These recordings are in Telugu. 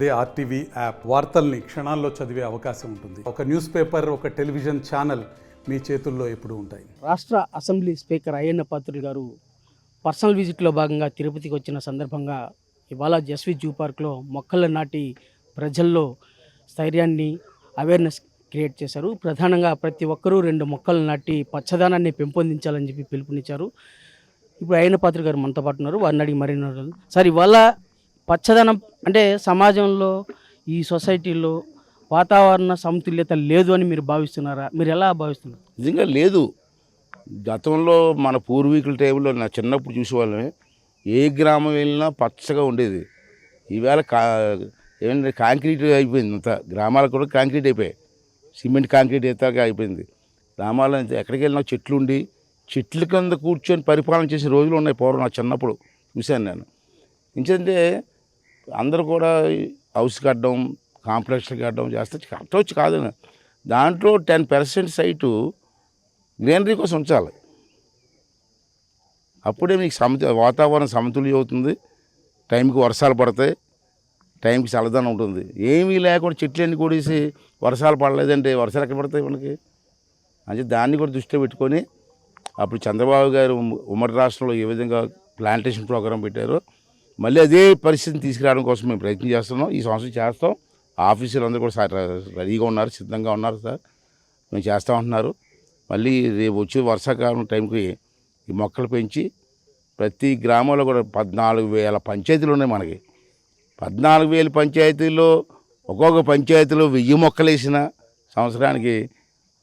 అదే ఆర్టీవీ యాప్ వార్తల్ని క్షణాల్లో చదివే అవకాశం ఉంటుంది. ఒక న్యూస్ పేపర్, ఒక టెలివిజన్ ఛానల్ మీ చేతుల్లో ఎప్పుడూ ఉంటాయి. రాష్ట్ర అసెంబ్లీ స్పీకర్ అయ్యన్న పాత్రుడు గారు పర్సనల్ విజిట్లో భాగంగా తిరుపతికి వచ్చిన సందర్భంగా ఇవాళ జస్వి జూ పార్క్లో మొక్కలు నాటి ప్రజల్లో స్థైర్యాన్ని అవేర్నెస్ క్రియేట్ చేశారు. ప్రధానంగా ప్రతి ఒక్కరూ 2 మొక్కలు నాటి పచ్చదనాన్ని పెంపొందించాలని చెప్పి పిలుపునిచ్చారు. ఇప్పుడు అయ్యన్న పాత్రుడు గారు మనతో పాటు ఉన్నారు. వారిని అడిగి మరిన్ని సార్, ఇవాళ పచ్చదనం అంటే సమాజంలో ఈ సొసైటీలో వాతావరణ సమతుల్యత లేదు అని మీరు భావిస్తున్నారా? మీరు ఎలా భావిస్తున్నారు? నిజంగా లేదు. గతంలో మన పూర్వీకుల టైంలో నా చిన్నప్పుడు చూసేవాళ్ళమే, ఏ గ్రామం వెళ్ళినా పచ్చగా ఉండేది. ఈవేళ ఏమంటే కాంక్రీట్ అయిపోయింది. అంతా గ్రామాలకు కూడా కాంక్రీట్ అయిపోయాయి, సిమెంట్ కాంక్రీట్ ఎత్తాక అయిపోయింది. గ్రామాల్లో ఎక్కడికి వెళ్ళినా చెట్లు ఉండి చెట్ల కింద కూర్చొని పరిపాలన చేసే రోజులు ఉన్నాయి. పూర్వం నా చిన్నప్పుడు చూశాను నేను. ఎందుకంటే అందరూ కూడా హౌస్ కట్టడం, కాంప్లెక్స్లు కట్టడం చేస్తే కట్టవచ్చు కాదు. దాంట్లో 10% సైటు గ్రీనరీ కోసం ఉంచాలి. అప్పుడే మీకు వాతావరణం సమతుల్యం అవుతుంది, టైంకి వర్షాలు పడతాయి, టైంకి చల్లదనం ఉంటుంది. ఏమీ లేకుండా చెట్లన్నీ కూడేసి వర్షాలు పడలేదంటే వర్షాలు ఎక్కడ పడతాయి మనకి? అంటే దాన్ని కూడా దృష్టిలో పెట్టుకొని అప్పుడు చంద్రబాబు గారు ఉమ్మడి రాష్ట్రంలో ఏ విధంగా ప్లాంటేషన్ ప్రోగ్రాం పెట్టారో మళ్ళీ అదే పరిస్థితిని తీసుకురావడం కోసం మేము ప్రయత్నం చేస్తున్నాం. ఈ సంవత్సరం చేస్తాం. ఆఫీసులు అందరూ కూడా రెడీగా ఉన్నారు, సిద్ధంగా ఉన్నారు సార్, మేము చేస్తామంటున్నారు. మళ్ళీ రేపు వచ్చే వర్షాకాలం టైంకి ఈ మొక్కలు పెంచి ప్రతి గ్రామంలో కూడా 14,000 పంచాయతీలు ఉన్నాయి మనకి. 14,000 పంచాయతీల్లో ఒక్కొక్క పంచాయతీలో 1000 మొక్కలు వేసిన సంవత్సరానికి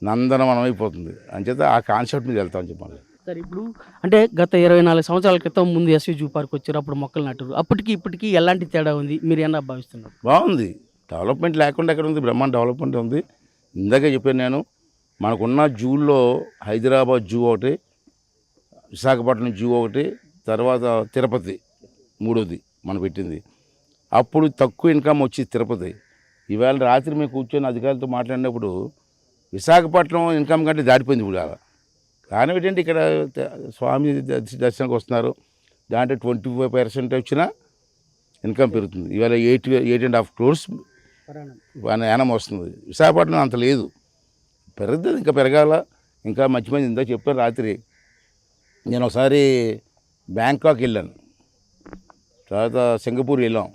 నందనవనం అయిపోతుంది. అంచేత ఆ కాన్సెప్ట్ మీద వెళ్తామని చెప్పాలి సార్. ఇప్పుడు అంటే గత 24 సంవత్సరాల క్రితం ముందు ఎస్వి జూ పార్క్ వచ్చారు, అప్పుడు మొక్కలు నాటారు. అప్పటికి ఇప్పటికీ ఎలాంటి తేడా ఉంది? మీరు ఏమన్నా భావిస్తున్నారు? బాగుంది. డెవలప్మెంట్ లేకుండా ఎక్కడ ఉంది? బ్రహ్మాండ డెవలప్మెంట్ ఉంది. ఇందాకే చెప్పాను నేను, మనకున్న జూల్లో హైదరాబాద్ జూ ఒకటి, విశాఖపట్నం జూ ఒకటి, తర్వాత తిరుపతి మూడోది మనం పెట్టింది. అప్పుడు తక్కువ ఇన్కమ్ వచ్చి తిరుపతి. ఈవేళ రాత్రి మేము కూర్చొని అధికారులతో మాట్లాడినప్పుడు విశాఖపట్నం ఇన్కమ్ కంటే దాటిపోయింది. ఇప్పుడు కారణం ఏంటంటే ఇక్కడ స్వామి దర్శనానికి వస్తున్నారు, దాంట్లో 25% వచ్చినా ఇన్కమ్ పెరుగుతుంది. ఇవాళ 8.5 crores యానం వస్తుంది. విశాఖపట్నం అంత లేదు, పెరుగుతుంది, ఇంకా పెరగాల. ఇంకా మంచి మంది ఇందా చెప్పాను. రాత్రి నేను ఒకసారి బ్యాంకాక్ వెళ్ళాను, తర్వాత సింగపూర్ వెళ్ళాం.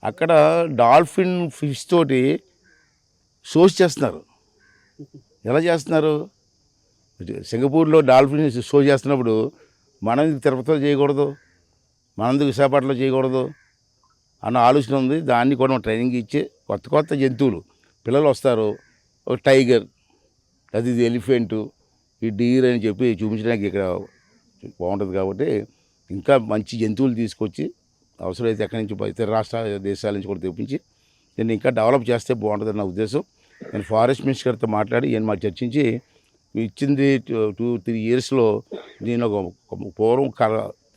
అక్కడ డాల్ఫిన్ ఫిష్ తోటి షోస్ చేస్తున్నారు. ఎలా చేస్తున్నారు? సింగపూర్లో డాల్ఫిన్ షో చేస్తున్నప్పుడు మనం తిరుపతిలో చేయకూడదు, మనందుకు విశాఖపట్నంలో చేయకూడదు అన్న ఆలోచన ఉంది. దాన్ని కూడా ట్రైనింగ్ ఇచ్చి కొత్త కొత్త జంతువులు పిల్లలు వస్తారు, ఒక టైగర్, అది ఎలిఫెంటు, ఈ డీర్ అని చెప్పి చూపించడానికి ఇక్కడ బాగుంటుంది. కాబట్టి ఇంకా మంచి జంతువులు తీసుకొచ్చి అవసరమైతే ఎక్కడి నుంచి ఇతర రాష్ట్ర దేశాల నుంచి కూడా తెప్పించి దీన్ని ఇంకా డెవలప్ చేస్తే బాగుంటుంది నా ఉద్దేశం. నేను ఫారెస్ట్ మినిస్టర్ గారితో మాట్లాడి ఈయన మాకు చర్చించి ఇచ్చింది 2-3 yearsలో నేను ఒక పూర్వం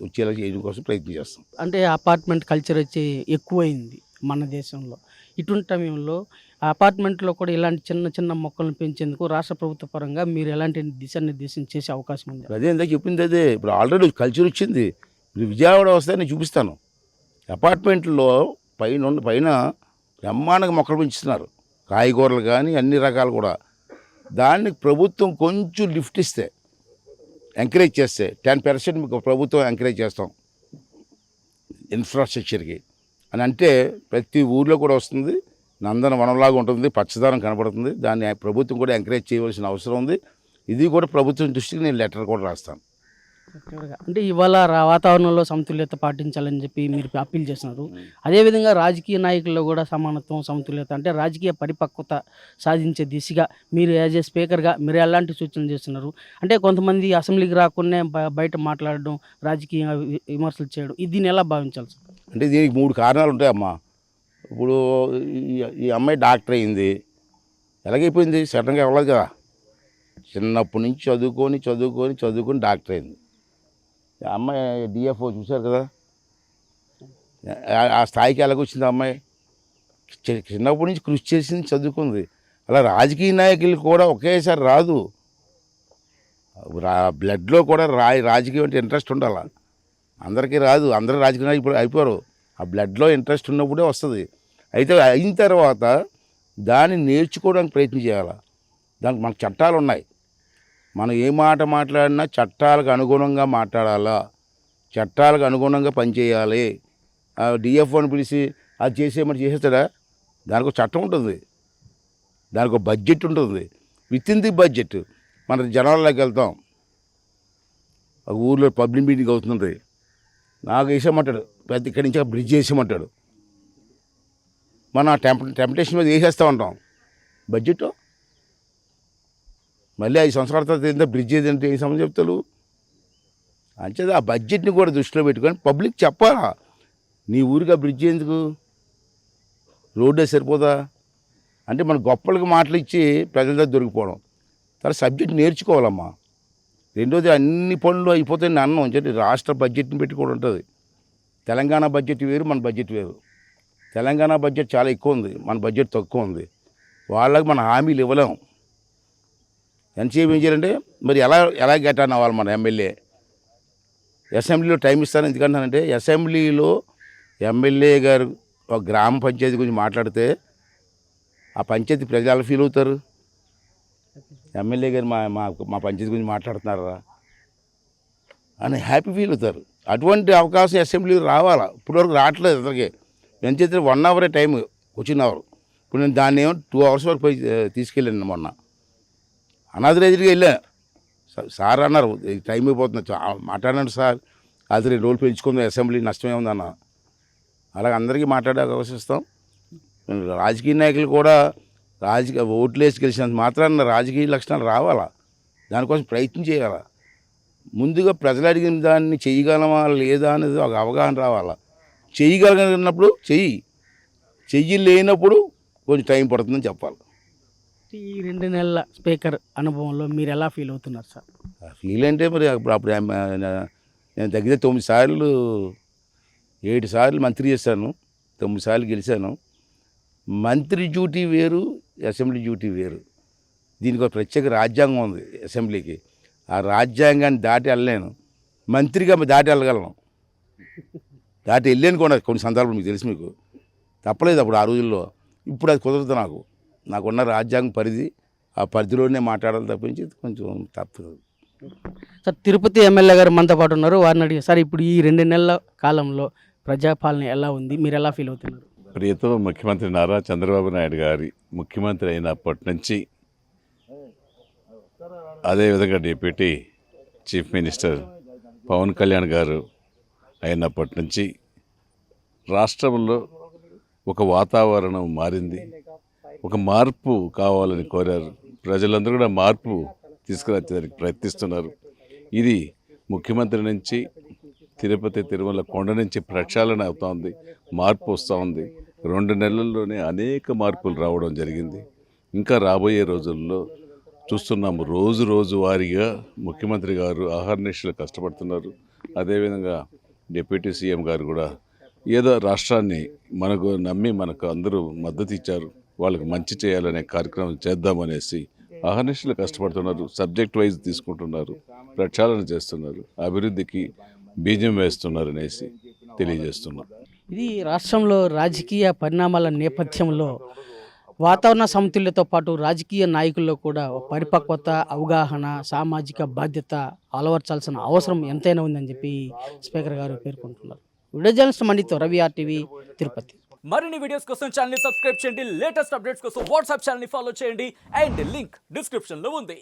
వచ్చేలా చేయడం కోసం ప్రయత్నం చేస్తాం. అంటే అపార్ట్మెంట్ కల్చర్ వచ్చి ఎక్కువైంది మన దేశంలో. ఇటువంటి సమయంలో అపార్ట్మెంట్లో కూడా ఇలాంటి చిన్న చిన్న మొక్కలను పెంచేందుకు రాష్ట్ర ప్రభుత్వ పరంగా మీరు ఎలాంటి దిశానిర్దేశం చేసే అవకాశం ఉంది? అదే ఇందాక చెప్పింది అదే. ఇప్పుడు ఆల్రెడీ కల్చర్ వచ్చింది. ఇప్పుడు విజయవాడ వస్తే నేను చూపిస్తాను. అపార్ట్మెంట్లో పైన బ్రహ్మాండంగా మొక్కలు పెంచుతున్నారు, కాయగూరలు కానీ అన్ని రకాలు కూడా. దానికి ప్రభుత్వం కొంచెం లిఫ్ట్ ఇస్తే, ఎంకరేజ్ చేస్తే 10% ప్రభుత్వం ఎంకరేజ్ చేస్తాం ఇన్ఫ్రాస్ట్రక్చర్కి అని అంటే ప్రతి ఊర్లో కూడా వస్తుంది, నందనవనంలాగా ఉంటుంది, పచ్చదనం కనపడుతుంది. దాన్ని ప్రభుత్వం కూడా ఎంకరేజ్ చేయవలసిన అవసరం ఉంది. ఇది కూడా ప్రభుత్వం దృష్టికి నేను లెటర్ కూడా రాస్తాను. అంటే ఇవాళ వాతావరణంలో సమతుల్యత పాటించాలని చెప్పి మీరు అప్పీల్ చేస్తున్నారు. అదేవిధంగా రాజకీయ నాయకుల్లో కూడా సమానత్వం, సమతుల్యత అంటే రాజకీయ పరిపక్వత సాధించే దిశగా మీరు యాజ్ ఏ స్పీకర్గా మీరు ఎలాంటి సూచనలు చేస్తున్నారు? అంటే కొంతమంది అసెంబ్లీకి రాకుండా బయట మాట్లాడడం, రాజకీయ విమర్శలు చేయడం, దీన్ని ఎలా భావించాలి సార్? అంటే దీనికి 3 కారణాలు ఉంటాయమ్మా. ఇప్పుడు ఈ అమ్మాయి డాక్టర్ అయింది, ఎలాగైపోయింది? సడన్గా అవ్వలేదు కదా. చిన్నప్పటి నుంచి చదువుకొని డాక్టర్ అయింది. అమ్మాయి డిఎఫ్ఓ చూశారు కదా, ఆ స్థాయికి ఎలాగొచ్చింది అమ్మాయి? చిన్నప్పటి నుంచి కృషి చేసింది, చదువుకుంది. అలా రాజకీయ నాయకులు కూడా ఒకేసారి రాదు. బ్లడ్లో కూడా రాజకీయం అంటే ఇంట్రెస్ట్ ఉండాలి. అందరికీ రాదు, అందరూ రాజకీయ నాయకులు అయిపోరు. ఆ బ్లడ్లో ఇంట్రెస్ట్ ఉన్నప్పుడే వస్తుంది. అయితే అయిన తర్వాత దాన్ని నేర్చుకోవడానికి ప్రయత్నం చేయాలి. దానికి మనకు చట్టాలు ఉన్నాయి. మనం ఏ మాట మాట్లాడినా చట్టాలకు అనుగుణంగా మాట్లాడాలా, చట్టాలకు అనుగుణంగా పనిచేయాలి. డిఎఫ్ఓని పిలిచి అది చేసేయమని చేసేస్తాడా? దానికి ఒక చట్టం ఉంటుంది, దానికి ఒక బడ్జెట్ ఉంటుంది. విత్ ఇన్ ది బడ్జెట్ మన జనాల్లోకి వెళ్తాం. ఒక ఊర్లో పబ్లిక్ మీటింగ్ అవుతుంది, నాకు వేసేయమంటాడు, పెద్ద ఇక్కడి నుంచి బ్రిడ్జ్ వేసేయమంటాడు. మనం టెంప్టేషన్ మీద వేసేస్తూ ఉంటాం. బడ్జెట్ మళ్ళీ 5 సంవత్సరాల తర్వాత ఏంటో బ్రిడ్జ్ ఏదంటే ఏ సమయం చెప్తారు. అంచేది ఆ బడ్జెట్ని కూడా దృష్టిలో పెట్టుకొని పబ్లిక్ చెప్పాలా, నీ ఊరికి ఆ బ్రిడ్జ్ ఎందుకు, రోడ్డే సరిపోదా అంటే మన గొప్పలకి మాటలు ఇచ్చి ప్రజల దగ్గర దొరికిపోవడం. తర్వాత సబ్జెక్ట్ నేర్చుకోవాలమ్మా. రెండోది అన్ని పనులు అయిపోతాయని అన్నం అంటే రాష్ట్ర బడ్జెట్ని పెట్టి కూడా ఉంటుంది. తెలంగాణ బడ్జెట్ వేరు, మన బడ్జెట్ వేరు. తెలంగాణ బడ్జెట్ చాలా ఎక్కువ ఉంది, మన బడ్జెట్ తక్కువ ఉంది. వాళ్ళకి మన హామీలు ఇవ్వలేం. ఎంతసేపు ఏం చేయాలంటే మరి ఎలా గెటాన్ అవ్వాలి మన ఎమ్మెల్యే. అసెంబ్లీలో టైం ఇస్తాను ఎందుకంటానంటే, అసెంబ్లీలో ఎమ్మెల్యే గారు ఒక గ్రామ పంచాయతీ గురించి మాట్లాడితే ఆ పంచాయతీ ప్రజలు ఎలా ఫీల్ అవుతారు? ఎమ్మెల్యే గారు మా పంచాయతీ గురించి మాట్లాడుతున్నారా అని హ్యాపీ ఫీల్ అవుతారు. అటువంటి అవకాశం అసెంబ్లీలో రావాలా. ఇప్పటివరకు రావట్లేదు. అతనికి ఎంత చేస్తే 1 అవరే టైం, క్వశ్చన్ అవర్. ఇప్పుడు నేను దాన్ని ఏమో 2 అవర్స్ వరకు పోయి తీసుకెళ్ళాను. మొన్న అనాథరైజ్డ్గా వెళ్ళా. సార్ అన్నారు టైం అయిపోతుంది, మాట్లాడాను సార్, అది 2 రోజులు పెంచుకుందాం, అసెంబ్లీ నష్టమే ఉందన్న. అలాగే అందరికీ మాట్లాడే అవకాశం ఇస్తాం. రాజకీయ నాయకులు కూడా ఓట్లు వేసి గెలిచినంత మాత్రాన రాజకీయ లక్షణాలు రావాలా, దానికోసం ప్రయత్నం చేయాలా. ముందుగా ప్రజలు అడిగిన దాన్ని చేయగలమా లేదా అనేది ఒక అవగాహన రావాలా. చేయగలిగినప్పుడు చెయ్యి లేనప్పుడు కొంచెం టైం పడుతుందని చెప్పాలి. ఈ 2 నెలల స్పీకర్ అనుభవంలో మీరు ఎలా ఫీల్ అవుతున్నారు సార్? ఫీల్ అంటే మరి అప్పుడు నేను తగ్గితే 9 సార్లు 7 సార్లు మంత్రి చేశాను, 9 సార్లు గెలిచాను. మంత్రి డ్యూటీ వేరు, అసెంబ్లీ డ్యూటీ వేరు. దీనికి ఒక ప్రత్యేక రాజ్యాంగం ఉంది అసెంబ్లీకి. ఆ రాజ్యాంగాన్ని దాటి వెళ్ళలేను. మంత్రిగా దాటి వెళ్ళగలను, దాటి వెళ్ళాను కూడా కొన్ని సందర్భాలు. మీకు తెలుసు, మీకు తప్పలేదు అప్పుడు ఆ రోజుల్లో. ఇప్పుడు అది కుదరదు. నాకున్న రాజ్యాంగ పరిధి, ఆ పరిధిలోనే మాట్లాడాలి తప్పించి కొంచెం తప్పదు. సార్, తిరుపతి ఎమ్మెల్యే గారు మనతో పాటు ఉన్నారు. వారిని అడిగి సార్, ఇప్పుడు ఈ 2 నెలల కాలంలో ప్రజాపాలన ఎలా ఉంది, మీరు ఎలా ఫీల్ అవుతున్నారు? ప్రియతమ ముఖ్యమంత్రి నారా చంద్రబాబు నాయుడు గారి ముఖ్యమంత్రి అయినప్పటి నుంచి, అదేవిధంగా deputy chief minister Pawan Kalyan గారు అయినప్పటి నుంచి రాష్ట్రంలో ఒక వాతావరణం మారింది. ఒక మార్పు కావాలని కోరారు. ప్రజలందరూ కూడా మార్పు తీసుకురావడానికి ప్రయత్నిస్తున్నారు. ఇది ముఖ్యమంత్రి నుంచి తిరుమల కొండ నుంచి ప్రక్షాళన అవుతూ ఉంది, మార్పు వస్తూ ఉంది. 2 నెలల్లోనే అనేక మార్పులు రావడం జరిగింది. ఇంకా రాబోయే రోజుల్లో చూస్తున్నాము, రోజు వారీగా ముఖ్యమంత్రి గారు అహర్నిశలు కష్టపడుతున్నారు. అదేవిధంగా డిప్యూటీ సీఎం గారు కూడా ఏదో రాష్ట్రాన్ని మనకు నమ్మి మనకు అందరూ మద్దతు ఇచ్చారు, వాళ్ళకి మంచి చేయాలనే కార్యక్రమం చేద్దామనేసి అహర్నిశలు కష్టపడుతున్నారు. సబ్జెక్ట్ వైజ్ తీసుకుంటున్నారు, ప్రక్షాళన చేస్తున్నారు, అభివృద్ధికి బీజం వేస్తున్నారు అనేసి తెలియజేస్తున్నారు. ఇది రాష్ట్రంలో రాజకీయ పరిణామాల నేపథ్యంలో వాతావరణ సమతుల్యతో పాటు రాజకీయ నాయకుల్లో కూడా పరిపక్వత, అవగాహన, సామాజిక బాధ్యత అలవర్చాల్సిన అవసరం ఎంతైనా ఉందని చెప్పి స్పీకర్ గారు పేర్కొంటున్నారు. వీడియో జర్నలిస్ట్ మణితో రవి, RTV, తిరుపతి. మరిన్ని వీడియోస్ కోసం ఛానల్ ని సబ్స్క్రైబ్ చేయండి. లేటెస్ట్ అప్డేట్స్ కోసం వాట్సాప్ ఛానల్ ని ఫాలో చేయండి. అండ్ లింక్ డిస్క్రిప్షన్ లో ఉంది.